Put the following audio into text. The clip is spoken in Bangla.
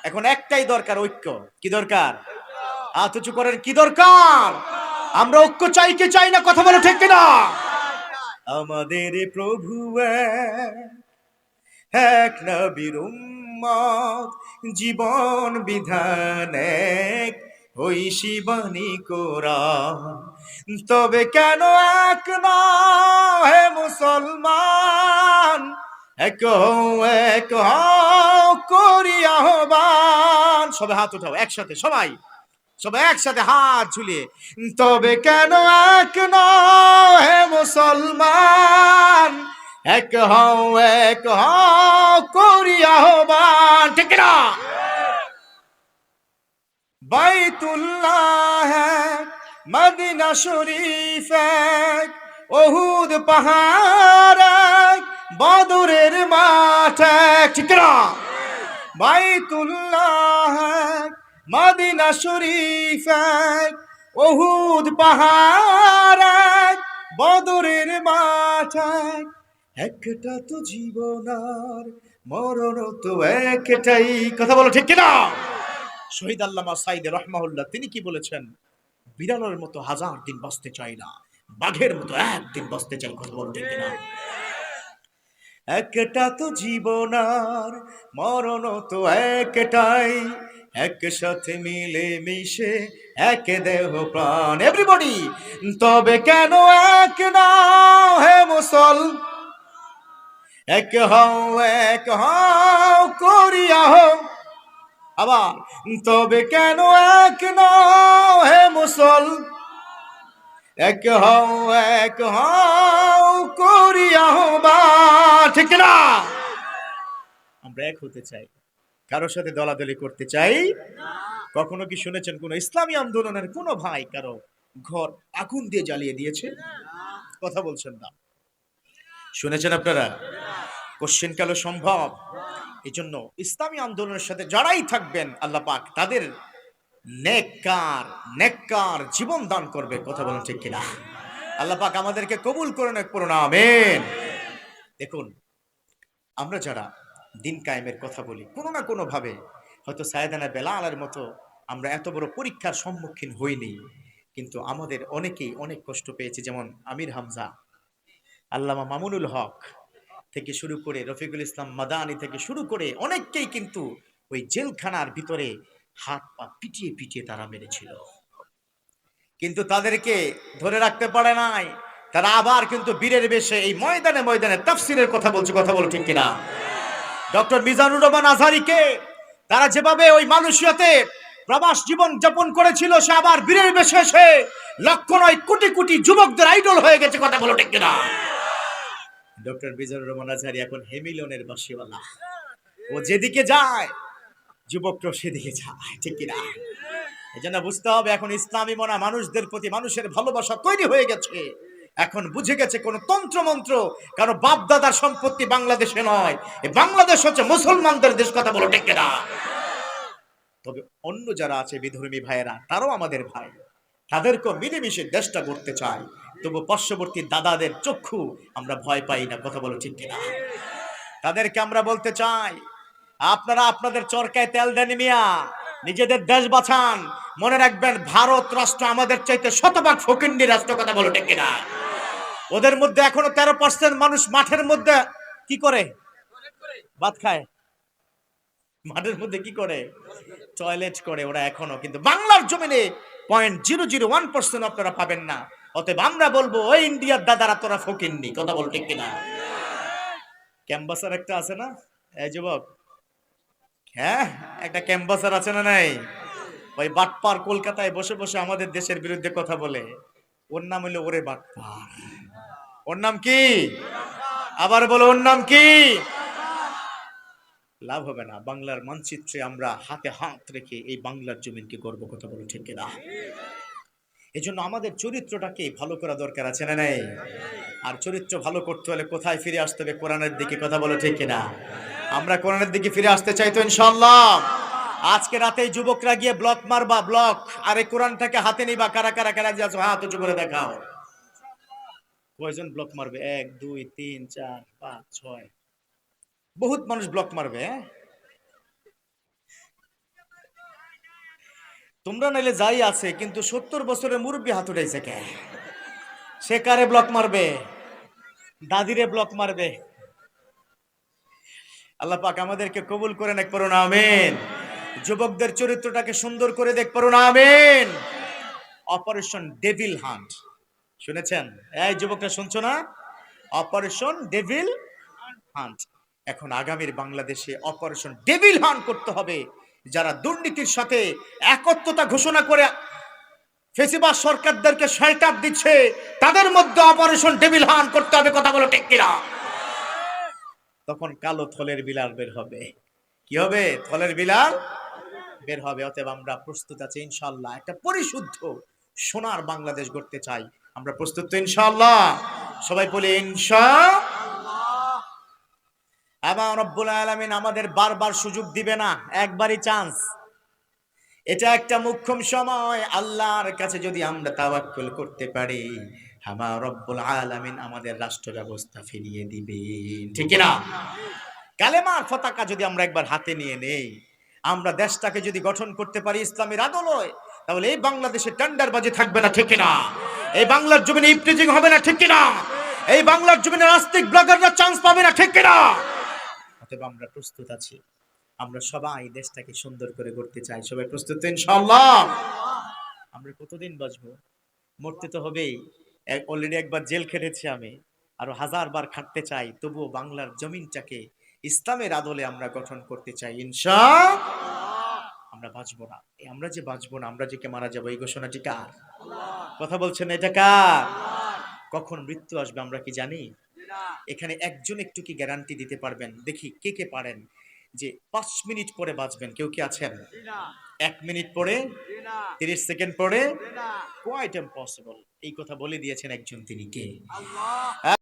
এখন একটাই দরকার, ঐক্য। কি দরকার? হাত উঁচু করেন, কি দরকার? আমরা ঐক্য চাই কি চাই না? কথা বলো ঠিক কিনা? আমাদের প্রভু এক নবীর উম্মত, জীবন বিধান এক, ওই শিবানী কোরআন। তবে কেন এক না হে মুসলমান, এক হও এক হও করি আহ্বান। সবাই হাত উঠাও একসাথে, সবাই সবাই একসাথে হাত ঝুলিয়ে। তবে কেন এক নও হে মুসলমান, এক হও করি আহ্বান। ঠিক না? বাইতুল্লাহ এক, মদিনা শরীফ এক, ওহুদ পাহাড় এক, বদরের মাঠ এক। ঠিক না? বাইতুল্লাহ এক, মদিনা শরীফ এক, ওহুদ পাহাড় এক, বদরের মাঠ এক। একটা তো জীবন আর মরণ তো একটাই। কথা বলো ঠিক কিনা? শহীদ আল্লামা সাইদ রহমাহুল্লাহ তিনি কি বলেছেন? বিড়ালের মতো হাজার দিন বাঁচতে চাই না, বাঘের মতো একদিন বাঁচতে চাই। কথা বলো ঠিক কিনা? একটা তো জীবন আর মরণ তো একটাই, একসাথে মিলে মিশে এক দেহ প্রাণ। এভরিবডি। তবে কেন এক না হে মুসল, এক হও করিয়া হও। আবার তবে কেন এক না হে মুসল, এক হও করিয়া হবা। ঠিক না? আমরা এক হতে চাই, কারোর সাথে দলাদলি করতে চাই। কখনো কি শুনেছেন কোন ইসলামী আন্দোলনের কোন ভাই কারো ঘর আগুন দিয়ে জ্বালিয়ে দিয়েছে? কথা বলছেন না। শুনেছেন আপনারা? কোশ্চেন কালো সম্ভব? এই জন্য ইসলামী আন্দোলনের সাথে যারাই থাকবেন আল্লাহ পাক তাদের নেককার নেককার জীবন দান করবে। কথা বলেন ঠিক কিনা? আল্লাহ পাক আমাদেরকে কবুল করে নেক, পড়ুন আমিন। দেখুন, আমরা যারা দিন কায়েমের কথা বলি, কোনো না কোনো ভাবে হয়তো সায়েদানা বেলালের মতো আমরা এত বড় পরীক্ষার সম্মুখীন হইনি, কিন্তু আমাদের অনেকেই অনেক কষ্ট পেয়েছে। যেমন আমির হামজা, আল্লামা মামুনুল হক থেকে শুরু করে রফিকুল ইসলাম মাদানি থেকে শুরু করে অনেককেই কিন্তু ওই জেলখানার ভিতরে হাত পা পিটিয়ে পিটিয়ে তারা মেরেছিল, কিন্তু তাদেরকে ধরে রাখতে পারে নাই। তারা আবার কিন্তু বীরের বেশে এই ময়দানে ময়দানে তাফসিরের কথা বলছে। কথা বল ঠিক কিনা? ডক্টর মিজানুর রহমান আজহারীকে তারা যেভাবে ওই মালয়েশিয়াতে প্রবাস জীবন যাপন করেছিল, সে আবার বীরের বেশে এসে লক্ষ নয় কোটি কোটি যুবকদের আইডল হয়ে গেছে। কথা বলো ঠিক কিনা? ডক্টর মিজানুর রহমান আজহারী এখন হেমিলনের বাসিওয়ালা। ও যেদিকে যায় যুবকরা সেদিকে যায়। ঠিক কিনা? এই জন্য বুঝতে হবে, এখন ইসলামী মনা মানুষদের প্রতি মানুষের ভালোবাসা তৈরি হয়ে গেছে। এখন বুঝে গেছে কোন তন্ত্র মন্ত্র কারো বাপ দাদার সম্পত্তি বাংলাদেশে নয়, এই বাংলাদেশ হচ্ছে মুসলমানদের দেশ। কথা বলো ঠিক কিনা? তবে অন্য যারা আছে বিধর্মী ভাইয়েরা, তারাও আমাদের ভাই, তাদেরকেও মিলেমিশে দেশটা গড়তে চাই। তবু পার্শ্ববর্তী দাদাদের চক্ষু আমরা ভয় পাই না। কথা বলো ঠিক কিনা? তাদেরকে আমরা বলতে চাই, আপনারা আপনাদের চরকায় তেল দেন মিয়া, নিজেদের দেশ বাঁচান। মনে রাখবেন, ভারত রাষ্ট্র আমাদের চাইতে শতভাগ ফকিন্নি রাষ্ট্র। কথা বলো ঠিক কিনা? ওদের মধ্যে এখনো 13% মানুষ মাঠের মধ্যে কি করে? ভাত খায়। মাঠের মধ্যে কি করে? টয়লেট করে ওরা এখনো। কিন্তু বাংলার জমিনে 0.001% আপনারা পাবেন না। অতএব আমরা বলবো, ওই ইন্ডিয়ার দাদারা তোরা ফকিন্নি। কথা বলো ঠিক কিনা? ক্যাম্বাসার একটা আছে না, এই যুবক, হ্যাঁ একটা ক্যাম্বাসার আছে না নাই? ওই বাটপার কলকাতায় বসে বসে আমাদের দেশের বিরুদ্ধে কথা বলে। ওর নাম হইলো ওরে বাটপার। ওর নাম কি? আবার বলো, ওর নাম কি? লাভ হবে না। বাংলার মানচিত্রে আমরা হাতে হাত রেখে এই বাংলার জমিনকে গর্ব। কথা বলো ঠিক কিনা? এই জন্য আমাদের চরিত্রটাকে ভালো করা দরকার আছে না নাই? আর চরিত্র ভালো করতে হলে কোথায় ফিরে আসতে হবে? কোরআনের দিকে। কথা বলো ঠিক কিনা? আমরা কোরআনের দিকে ফিরে আসতে চাই তো ইনশাআল্লাহ। আজকে রাতে যুবকরা গিয়ে ব্লক মারবা, ব্লক। আর এই কোরআনটাকে হাতে নিবা। কারা কারা কারা যে আছো হাত উঁচু করে দেখাও। কয়জন ব্লক মারবে? 1 2 3 4 5 6। বহুত মানুষ ব্লক মারবে। তোমরা নাইলে যাই আছে, কিন্তু 70 বছরের মুরব্বী হাত উঠাইছে কে? সে কারে ব্লক মারবে? দাদিরে ব্লক মারবে। আল্লাহ পাক আমাদেরকে কবুল করে নেক, পড়ুন আমিন। যুবকদের চরিত্রটাকে সুন্দর করে দেখ, পড়ুন আমিন। অপারেশন ডেভিল হান্ট শুনেছেন? এই যুবকরা শুনছো না? Operation devil hunt. এখন আগামীর বাংলাদেশে অপারেশন ডেভিল হান্ট করতে হবে। যারা দুর্নীতির সাথে একত্রতা ঘোষণা করে ফেসিবাদ সরকারদেরকে শেল্টার দিচ্ছে, তাদের মধ্যে অপারেশন ডেভিল হান্ট করতে হবে। কথা বলো ঠিক কিনা? তখন কালো থলের বিলাল বের হবে। কি হবে? থলের বিলাল বের হবে। অতএব আমরা প্রস্তুত আছি ইনশাআল্লাহ। একটা পরিশুদ্ধ সোনার বাংলাদেশ গড়তে চাই। আমরা প্রস্তুত তো ইনশাআল্লাহ? সবাই বলি ইনশাআল্লাহ। আল্লাহ রাব্বুল আলামিন আমাদের বারবার সুযোগ দিবে না, একবারই চান্স। এটা একটা মুখ্যম সময়। আল্লাহর কাছে যদি আমরা তাওয়াক্কুল করতে পারি, আমার রব্বুল আলামিন আমাদের রাষ্ট্র ব্যবস্থা ফিরিয়ে দিবেন। ঠিক না? কালেমার পতাকা যদি আমরা একবার হাতে নিয়ে নেই, আমরা দেশটাকে যদি গঠন করতে পারি ইসলামের আদলে, তাহলে এই বাংলাদেশে টেন্ডারবাজি থাকবে না। ঠিক না? এই বাংলার জমিনে ইফটিজিং হবে না। ঠিক না? এই বাংলার জমিনে নাস্তিক ব্লগাররা চান্স পাবে না। ঠিক না? অতএব আমরা প্রস্তুত আছি। আমরা সবাই দেশটাকে সুন্দর করে গড়তে চাই। সবাই প্রস্তুত ইনশাআল্লাহ? আমরা কতদিন বাঁচবো? মরতে তো হবেই। অলরেডি একবার জেল খেটেছি আমি, আরো 1000 বার খাটতে চাই। তবুও বাংলার জমিনটাকে ইসলামের আদলে আমরা গঠন করতে চাই ইনশাআল্লাহ। আমরা বাঁচবো না। আমরা যে বাঁচবো না, আমরা যে কে মারা যাবো, এই ঘোষণাটি কার? কথা বলছেন এটা কার? কখন মৃত্যু আসবে আমরা কি জানি? এখানে একজন একটু কি গ্যারান্টি দিতে পারবেন? দেখি কে কে পারেন যে 5 মিনিট পরে বাঁচবেন। কেউ কি আছেন? 1 মিনিট পরে, 30 সেকেন্ড পরে? Quite impossible. এই কথা বলে দিয়েছেন একজন, তিনি কে? আল্লাহ।